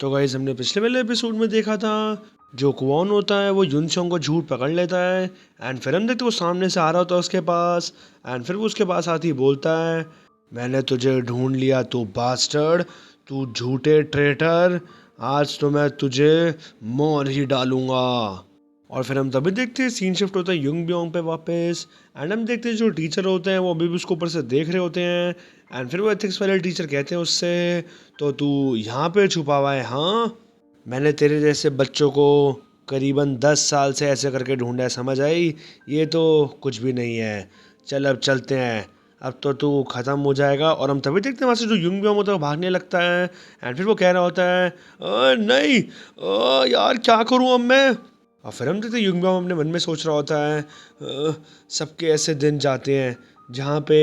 तो गाइस हमने पिछले वाले एपिसोड में देखा था जो क्वान होता है वो युनचोंग को झूठ पकड़ लेता है एंड फिर हम देखते वो सामने से आ रहा होता है उसके पास एंड फिर वो उसके पास आती बोलता है मैंने तुझे ढूंढ लिया तू बास्टर्ड, तू झूठे ट्रेटर, आज तो मैं तुझे मार ही डालूंगा। और फिर हम तभी देखते हैं सीन शिफ्ट होता है युंग ब्योंग पे वापस एंड हम देखते हैं जो टीचर होते हैं वो अभी भी उसको ऊपर से देख रहे होते हैं एंड फिर वो एथिक्स वाले टीचर कहते हैं उससे तो तू यहाँ पे छुपा हुआ है हाँ, मैंने तेरे जैसे बच्चों को करीबन 10 साल से ऐसे करके ढूंढा है, समझ आई? ये तो कुछ भी नहीं है। चल अब चलते हैं, अब तो तू ख़त्म हो जाएगा। और हम तभी देखते हैं वहाँ से जो युंग ब्योंग होता है वो भागने लगता है एंड फिर वो कह रहा होता है नहीं, यार क्या करूँ अब मैं। और फिर हम देखते युंग ब्योंग अपने मन में सोच रहा होता है सबके ऐसे दिन जाते हैं जहाँ पे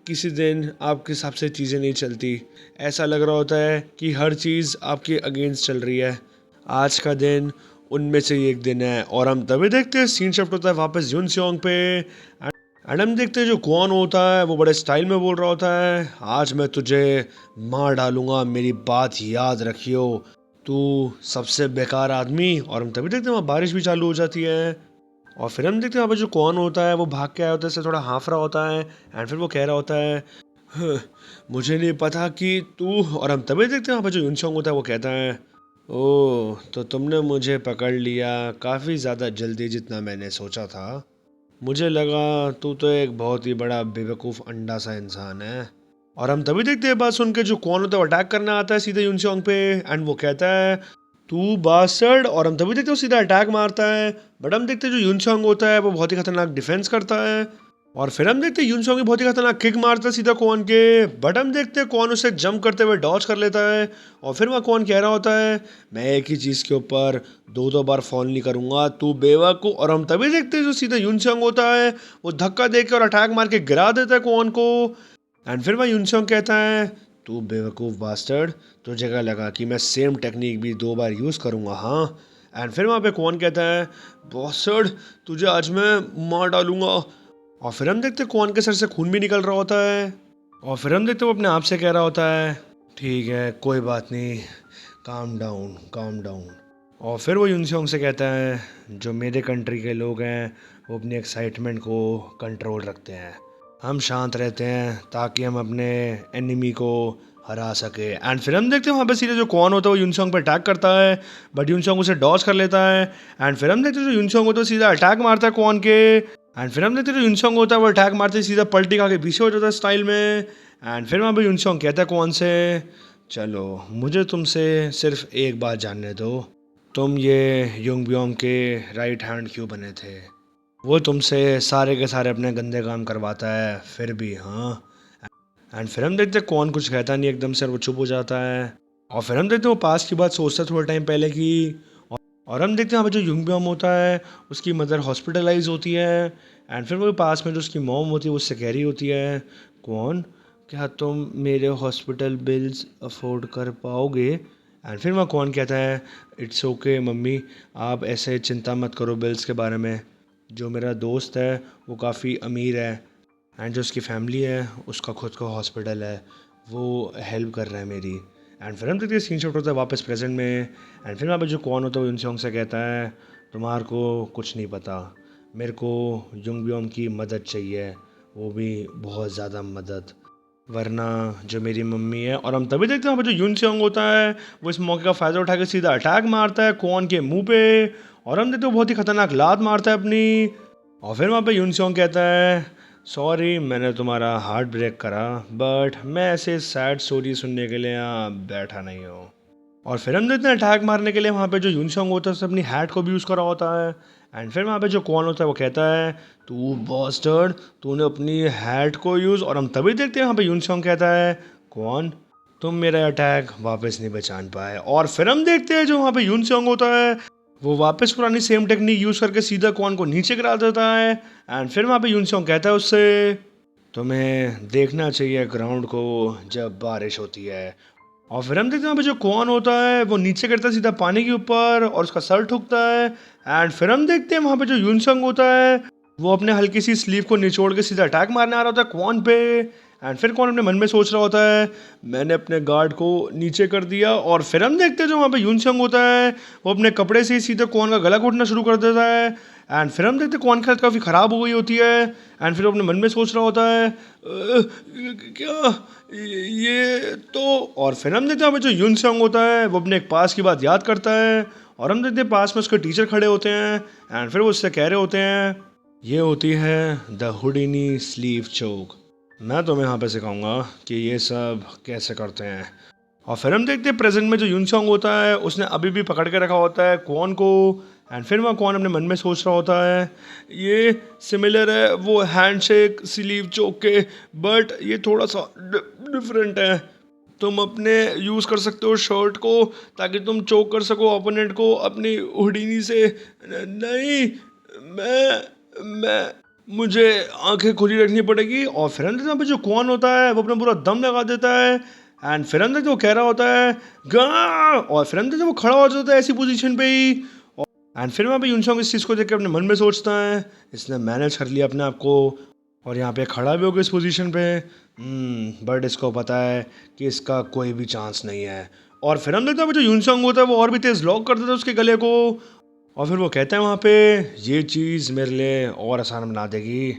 किसी दिन आपके हिसाब से चीज़ें नहीं चलती, ऐसा लग रहा होता है कि हर चीज़ आपके अगेंस्ट चल रही है। आज का दिन उनमें से ही एक दिन है। और हम तभी देखते हैं सीन शिफ्ट होता है वापस युन सियोंग पे एंड हम देखते हैं जो क्वान होता है वो बड़े स्टाइल में बोल रहा होता है आज मैं तुझे मार डालूंगा, मेरी बात याद रखियो, तू सबसे बेकार आदमी। और हम तभी देखते हैं वहाँ बारिश भी चालू हो जाती है और फिर हम देखते हैं वहाँ पे जो कौन होता है वो भाग के आया होता है, इससे थोड़ा हाँफ रहा होता है एंड फिर वो कह रहा होता है "हाँ, मुझे नहीं पता कि तू। और हम तभी देखते हैं वहाँ पे जो यूनसोंग होता है वो कहता है ओह तो तुमने मुझे पकड़ लिया काफ़ी ज़्यादा जल्दी जितना मैंने सोचा था, मुझे लगा तू तो एक बहुत ही बड़ा बेवकूफ़ अंडा सा इंसान है। और हम तभी देखते हैं बात सुन के जो कौन होता है वो अटैक करना आता है सीधे यूनसोंग पे एंड वो कहता है तू बास्टर्ड। और हम तभी देखते हैं वो सीधा अटैक मारता है बट हम देखते हैं जो यूनसोंग होता है वो बहुत ही खतरनाक डिफेंस करता है। और फिर हम देखते हैं यूनसोंग भी बहुत ही खतरनाक किक मारता है सीधा कौन के बट हम देखते हैं कौन उसे जंप करते हुए डॉज कर लेता है। और फिर वहाँ कौन कह रहा होता है मैं एक ही चीज़ के ऊपर दो दो बार फॉल नहीं करूँगा, तू बेवकूफ़। और हम तभी देखते हैं जो सीधा यूनसोंग होता है वो धक्का दे के और अटैक मार के गिरा देता है कौन को एंड फिर वह यूनसोंग कहता है तू बेवकूफ़ बास्टर्ड, तुझे क्या लगा कि मैं सेम टेक्निक भी 2 बार यूज़ करूँगा हाँ? एंड फिर वहाँ पे कौन कहता है बास्टर्ड, तुझे आज मैं मार डालूंगा। और फिर हम देखते कौन के सर से खून भी निकल रहा होता है और फिर हम देखते वो अपने आप से कह रहा होता है ठीक है कोई बात नहीं, काम डाउन काम डाउन। और फिर वो यूनसोंग से कहता है जो मेरे कंट्री के लोग हैं वो अपनी एक्साइटमेंट को कंट्रोल रखते हैं, हम शांत रहते हैं ताकि हम अपने एनिमी को हरा सके। एंड फिर हम देखते हैं वहाँ पे सीधे जो कौन होता है वो यूनसोंग पे अटैक करता है बट यूनसोंग उसे डॉज कर लेता है एंड फिर हम देखते हैं जो यूनसोंग होता है सीधा अटैक मारता है कौन के एंड फिर हम देखते हैं जो यूनसोंग होता है वो अटैक मारते ही सीधा पलटी खा के पीछे हो जाता है स्टाइल में। एंड फिर वहाँ पे यूनसोंग कहता है कौन से चलो मुझे तुमसे सिर्फ एक बात जानने दो, तुम ये युंग ब्योंग के राइट हैंड क्यों बने थे? वो तुमसे सारे के सारे अपने गंदे काम करवाता है फिर भी हाँ। एंड फिर हम देखते हैं कौन कुछ कहता नहीं एकदम से और वो चुप हो जाता है। और फिर हम देखते हैं वो पास की बात सोचता है थोड़ा टाइम पहले की और हम देखते हैं यहाँ पे जो युंग ब्योंग होता है उसकी मदर हॉस्पिटलाइज होती है एंड फिर वो पास में जो उसकी मॉम होती है वो उससे कह रही होती है कौन, क्या तुम मेरे हॉस्पिटल बिल्स अफोर्ड कर पाओगे? एंड फिर वहाँ कौन कहता है इट्स ओके मम्मी, आप ऐसे चिंता मत करो बिल्स के बारे में, जो मेरा दोस्त है वो काफ़ी अमीर है एंड जो उसकी फैमिली है उसका खुद का हॉस्पिटल है, वो हेल्प कर रहा है मेरी। एंड फिर हम देखते हैं स्क्रीन शॉट होता है वापस प्रेजेंट में एंड फिर वहाँ पे जो कौन होता है वो यूनसोंग से कहता है तुम्हारे को कुछ नहीं पता, मेरे को युंग ब्योंग की मदद चाहिए, वो भी बहुत ज़्यादा मदद, वरना जो मेरी मम्मी है। और हम तभी देखते हैं वहाँ पे जो यूनसोंग होता है वो इस मौके का फ़ायदा उठा के सीधा अटैक मारता है कौन के मुंह पे और हम देखते हैं वो बहुत ही खतरनाक लात मारता है अपनी। और फिर वहाँ पे यूनसोंग कहता है सॉरी मैंने तुम्हारा हार्ट ब्रेक करा बट मैं ऐसे सैड स्टोरी सुनने के लिए यहाँ बैठा नहीं हूँ। और फिर हम देखते हैं अटैक मारने के लिए वहाँ पे जो यूनसोंग होता है उसने अपनी हैट को भी यूज़ करा होता है एंड फिर वहाँ पे जो कौन होता है वो कहता है तू बॉस्टर्ड, तूने अपनी हैट को यूज़। और हम तभी देखते हैं वहाँ पे यूनसोंग कहता है कौन, तुम मेरा अटैक वापस नहीं पहचान पाए। और फिर हम देखते हैं जो वहाँ पे यूनसोंग होता है वो वापस पुरानी सेम टेक्निक यूज़ करके सीधा कौन को नीचे गिरा देता है एंड फिर वहाँ पे यूनसोंग कहता है उससे तुम्हें देखना चाहिए ग्राउंड को जब बारिश होती है। और फिर हम देखते हैं वहाँ पे जो कौन होता है वो नीचे गिरता है सीधा पानी के ऊपर और उसका सर ठुकता है एंड फिर हम देखते हैं वहाँ पे जो यूनसंग होता है वो अपने हल्की सी स्लीव को निचोड़ के सीधा अटैक मारने आ रहा होता है कौन पे एंड फिर कौन अपने मन में सोच रहा होता है मैंने अपने गार्ड को नीचे कर दिया। और फिर हम देखते हैं जो वहाँ पे यूनसंग होता है वो अपने कपड़े से ही सीधे कौन का गला घोटना शुरू कर देता है। एंड फिर हम देखते हैं कौन की हालत काफ़ी ख़राब हो गई होती है। एंड फिर वो अपने मन में सोच रहा होता है क्या ये तो। और फिर हम देखते हैं वहाँ पे जो यूनसंग होता है वो अपने एक पास की बात याद करता है। और हम देखते हैं पास में उसके टीचर खड़े होते हैं। एंड फिर वो उससे कह रहे होते हैं ये होती है द हुडिनी स्लीव चोक। मैं तुम्हें यहाँ पे सिखाऊंगा कि ये सब कैसे करते हैं। और फिर हम देखते हैं प्रेजेंट में जो यूनसंग होता है उसने अभी भी पकड़ के रखा होता है क्वान को। एंड फिर वह क्वान अपने मन में सोच रहा होता है ये सिमिलर है वो हैंडशेक स्लीव चोक के बट ये थोड़ा सा डिफरेंट है। तुम अपने यूज़ कर सकते हो शर्ट को ताकि तुम चोक कर सको ओपोनेंट को अपनी हुडीनी से। नहीं मैं मुझे आंखें खुली रखनी पड़ेगी। और फिर अंदर यहाँ पे जो कौन होता है वो अपना पूरा दम लगा देता है। एंड फिर अंदर जो कह रहा होता है गा। और फिर अंदर जब वो खड़ा हो जाता है ऐसी पोजीशन पे ही। एंड फिर वहाँ पे यूनसंग इस चीज़ को देख के अपने मन में सोचता है इसने मैनेज कर लिया अपने आप को और यहाँ पे खड़ा भी होगा इस पोजीशन पे। बट इसको पता है कि इसका कोई भी चांस नहीं है। और फिर हम देखते हैं जो यूनसंग होता है वो और भी तेज़ लॉक कर देता है उसके गले को। और फिर वो कहते हैं वहाँ पे ये चीज़ मेरे लिए और आसान बना देगी।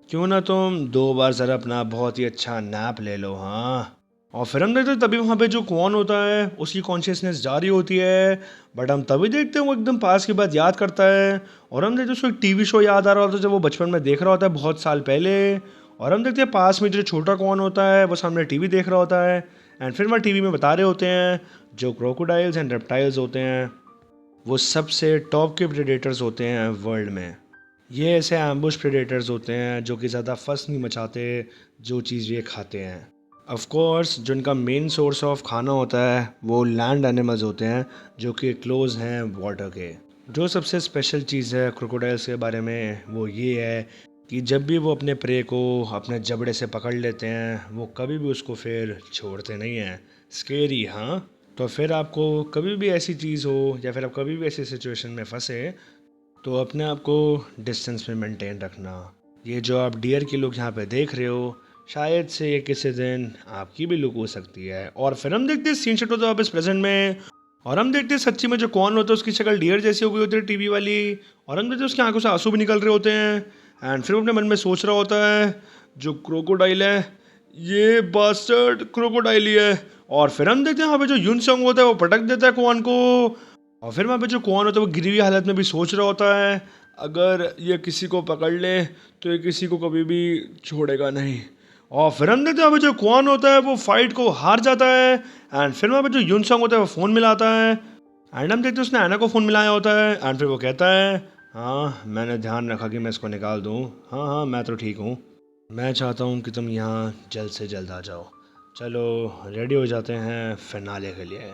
क्यों ना तुम 2 बार ज़रा अपना बहुत ही अच्छा नैप ले लो। हाँ। और फिर हम देखते हैं तभी वहाँ पे जो कौन होता है उसकी कॉन्शियसनेस जारी होती है। बट हम तभी देखते हैं वो एकदम पास की बात याद करता है। और हम देखते हैं उसको एक टीवी शो याद आ रहा होता है जब वो बचपन में देख रहा होता है बहुत साल पहले। और हम देखते हैं पास में जो छोटा कौन होता है वो सामने टीवी देख रहा होता है। एंड फिर वह टीवी में बता रहे होते हैं जो क्रोकोडाइल्स एंड रेप्टाइल्स होते हैं वो सबसे टॉप के प्रेडेटर्स होते हैं वर्ल्ड में। ये ऐसे एम्बुश प्रेडेटर्स होते हैं जो कि ज़्यादा फस नहीं मचाते जो चीज़ ये खाते हैं। ऑफ कोर्स जो इनका मेन सोर्स ऑफ खाना होता है वो लैंड एनिमल्स होते हैं जो कि क्लोज हैं वाटर के। जो सबसे स्पेशल चीज़ है क्रोकोडाइल्स के बारे में वो ये है कि जब भी वो अपने प्रे को अपने जबड़े से पकड़ लेते हैं वो कभी भी उसको फिर छोड़ते नहीं हैं। स्केरी हाँ। तो फिर आपको कभी भी ऐसी चीज़ हो या फिर आप कभी भी ऐसी सिचुएशन में फंसे तो अपने आप को डिस्टेंस में मेंटेन रखना। ये जो आप डियर की लुक यहाँ पे देख रहे हो शायद से ये किसी दिन आपकी भी लुक हो सकती है। और फिर हम देखते हैं सीन शॉट होता है वापस प्रेजेंट में। और हम देखते हैं सच्ची में जो कौन होता है उसकी शक्ल डियर जैसी हो गई होती है टीवी वाली। और हम देखते हैं उसकी आंखों से आंसू भी निकल रहे होते हैं। एंड फिर वो अपने मन में सोच रहा होता है जो क्रोकोडाइल है ये बास्टर्ड क्रोकोडाइल ही है। और फिर हम देखते हैं वहाँ पे जो यूनसंग होता है वो पटक देता है कौन को। और फिर वहाँ पे जो कौन होता है वो गिरी हुई हालत में भी सोच रहा होता है अगर ये किसी को पकड़ ले तो ये किसी को कभी भी छोड़ेगा नहीं। और फिर हम देखते हैं वहाँ पे जो कौन होता है वो फाइट को हार जाता है। एंड फिर वहाँ पे जो यूनसंग होता है वो फ़ोन मिलाता है। एंड हम देखते हैं उसने एना को फ़ोन मिलाया होता है। एंड फिर वो कहता है हाँ मैंने ध्यान रखा कि मैं इसको निकाल दूँ। हाँ हाँ मैं तो ठीक हूँ। मैं चाहता हूँ कि तुम यहाँ जल्द से जल्द आ जाओ। चलो रेडी हो जाते हैं फिनाले के लिए।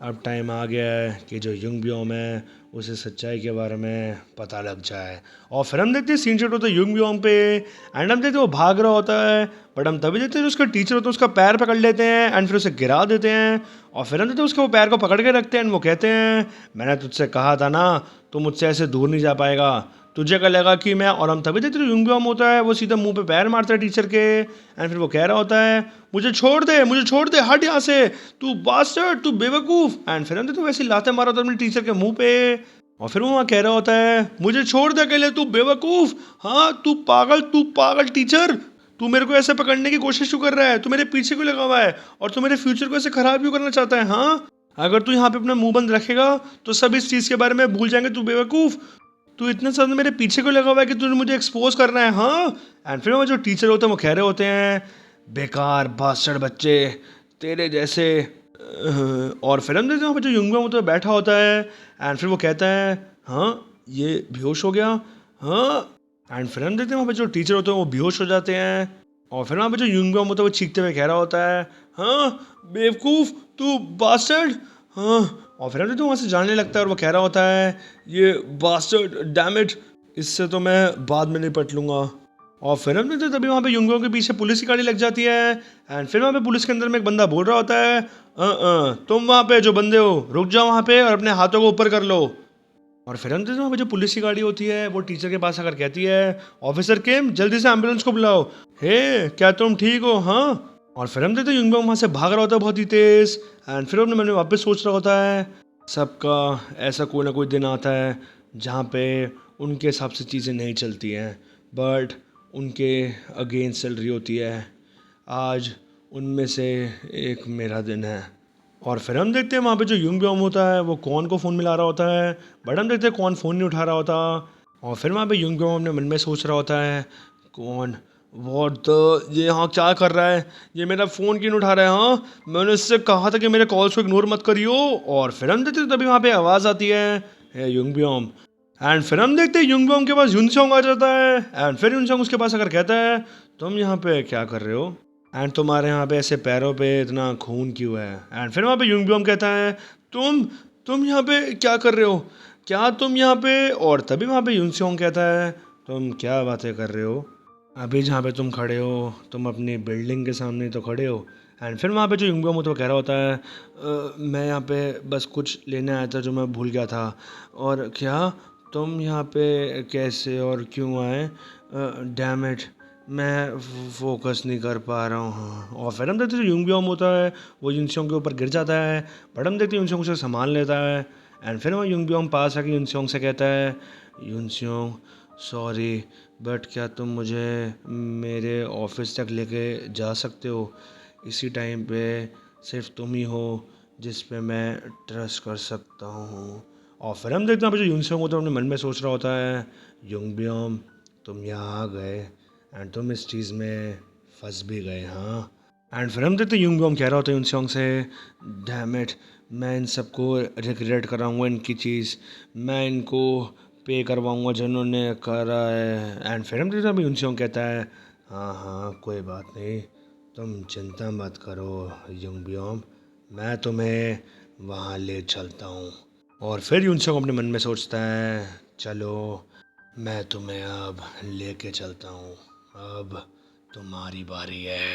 अब टाइम आ गया है कि जो युंगब्योम है उसे सच्चाई के बारे में पता लग जाए। और फिर हम देखते हैं सीन शॉट होता है युंगब्योम पे। एंड हम देखते हैं वो भाग रहा होता है बट हम तभी देखते हैं जो उसका टीचर होता है उसका पैर पकड़ लेते हैं एंड फिर उसे गिरा देते हैं। और फिर हम देखते हैं उसके वो पैर को पकड़ के रखते हैं। वो कहते हैं मैंने तुझसे कहा था ना तू मुझसे ऐसे दूर नहीं जा पाएगा। तुझे क्या लगा कि मैं। और हम तभी देखते हैं युंगब्योम होता है वो सीधा मुंह पे पैर मारता है टीचर के। एंड फिर वो कह रहा होता है मुझे छोड़ दे हट यहाँ से तू बास्टर्ड तू बेवकूफ़। एंड फिर हम देखते हैं वैसे लाते मारा होता है अपने टीचर के मुंह पे। और फिर वो वहाँ कह रहा होता है मुझे छोड़ दे अकेले तू बेवकूफ़। हाँ तू पागल टीचर तू मेरे को ऐसे पकड़ने की कोशिश क्यों कर रहा है। तू मेरे पीछे क्यों लगा हुआ है और तू मेरे फ्यूचर को ऐसे ख़राब क्यों करना चाहता है। हाँ अगर तू यहाँ पे अपना मुंह बंद रखेगा तो सब इस चीज़ के बारे में भूल जाएंगे। तू बेवकूफ़ तू इतना ज़्यादा मेरे पीछे क्यों लगा हुआ है कि तूने मुझे एक्सपोज करना है। हाँ। एंड फिर वो जो टीचर होते हैं वो कह रहे होते हैं बेकार बास्टर्ड बच्चे तेरे जैसे। और फिर हम देखते हैं वहाँ पे जो युंगब्योम होता है बैठा होता है। एंड फिर वो कहता है हाँ ये बेहोश हो गया। हाँ। एंड फिर हम देखते हैं वहाँ पे जो टीचर होते हैं वो बेहोश हो जाते हैं। और फिर वहाँ पे जो युंगब्योम होता है वो चीखते हुए कह रहा होता है हाँ बेवकूफ़ तू बास्टर्ड। हाँ। और फिर हम देखते हैं वहाँ से जाने लगता है और वो कह रहा होता है ये बास्टर्ड डैम इट इससे तो मैं बाद में निपट लूँगा। और फिर हम देखते हैं तभी वहाँ पे युंगब्योम के पीछे पुलिस की गाड़ी लग जाती है। एंड फिर वहाँ पे पुलिस के अंदर में एक बंदा बोल रहा होता है तुम वहाँ पे जो बंदे हो रुक जाओ वहाँ पे और अपने हाथों को ऊपर कर लो। और फिर हम देखते हैं वहाँ पे जो पुलिस की गाड़ी होती है वो टीचर के पास आकर कहती है, ऑफिसर किम जल्दी से एम्बुलेंस को बुलाओ। हे क्या तुम ठीक हो? हाँ। और फिर हम देखते हैं युंगबॉम वहाँ से भाग रहा होता है बहुत ही तेज। एंड फिर अपने मन में वापस सोच रहा होता है, सबका ऐसा कोई ना कोई दिन आता है जहाँ पे उनके हिसाब से चीज़ें नहीं चलती हैं, बट उनके अगेंस्ट चल रही होती है। आज उनमें से एक मेरा दिन है। और फिर हम देखते हैं वहाँ पे जो युंगबॉम होता है वो कौन को फ़ोन मिला रहा होता है, बट हम देखते हैं कौन फ़ोन नहीं उठा रहा होता। और फिर वहाँ पे युंगबॉम अपने मन में सोच रहा होता है, कौन व्हाट द ये यहाँ क्या कर रहा है, ये मेरा फ़ोन क्यों नहीं उठा रहा है? हाँ मैंने इससे कहा था कि मेरे कॉल्स को इग्नोर मत करियो। और फिर हम देखते हैं तभी वहाँ पे आवाज़ आती है, हे युंगबॉम। एंड फिर हम देखते हैं युंगबॉम के पास युनसोंग आ जाता है। एंड फिर युनसोंग उसके पास आकर कहता है, तुम यहाँ पे क्या कर रहे हो एंड तुम्हारे यहाँ पे ऐसे पैरों पे इतना खून क्यों है? एंड फिर वहाँ पे युंगबॉम कहता है, तुम तुम यहाँ पे क्या कर रहे हो, क्या तुम यहाँ पे? और तभी वहाँ पे युनसोंग कहता है, तुम क्या बातें कर रहे हो? अभी जहाँ पे तुम खड़े हो तुम अपनी बिल्डिंग के सामने तो खड़े हो। एंड फिर वहाँ पे जो युंगबॉम होता है वो कह रहा होता है, मैं यहाँ पे बस कुछ लेने आया था जो मैं भूल गया था। और क्या तुम यहाँ पे कैसे और क्यों आए? डैम इट, मैं फोकस नहीं कर पा रहा हूँ। हाँ। और फिर हम देखते हैं जो युंगबॉम होता है वो युनसोंग के ऊपर गिर जाता है, बट हम देखते हैं युनसोंग उसे संभाल लेता है। एंड फिर वो युंगबॉम पास आके युनसोंग से कहता है, युनसोंग सॉरी, बट क्या तुम मुझे मेरे ऑफिस तक लेके जा सकते हो? इसी टाइम पे सिर्फ तुम ही हो जिस पे मैं ट्रस्ट कर सकता हूँ। और फिर हम देखते हैं यहाँ पे जो युनसोंग होता है अपने मन में सोच रहा होता है, युंगबॉम तुम यहाँ आ गए एंड तुम इस चीज़ में फंस भी गए। हाँ। एंड फिर हम देखते हैं युंगबॉम कह रहा होता है युनसोंग से, डैम इट, मैं इन सबको रिग्रेट कराऊंगा इनकी चीज़, मैं इनको पे करवाऊंगा जिन्होंने करा है। एंड फिर हम देखते हैं अभी युनसोंग कहता है, हाँ हाँ कोई बात नहीं, तुम चिंता मत करो युंगबॉम, मैं तुम्हें वहाँ ले चलता हूँ। और फिर युनसोंग अपने मन में सोचता है, चलो मैं तुम्हें अब लेके चलता हूँ, अब तुम्हारी बारी है।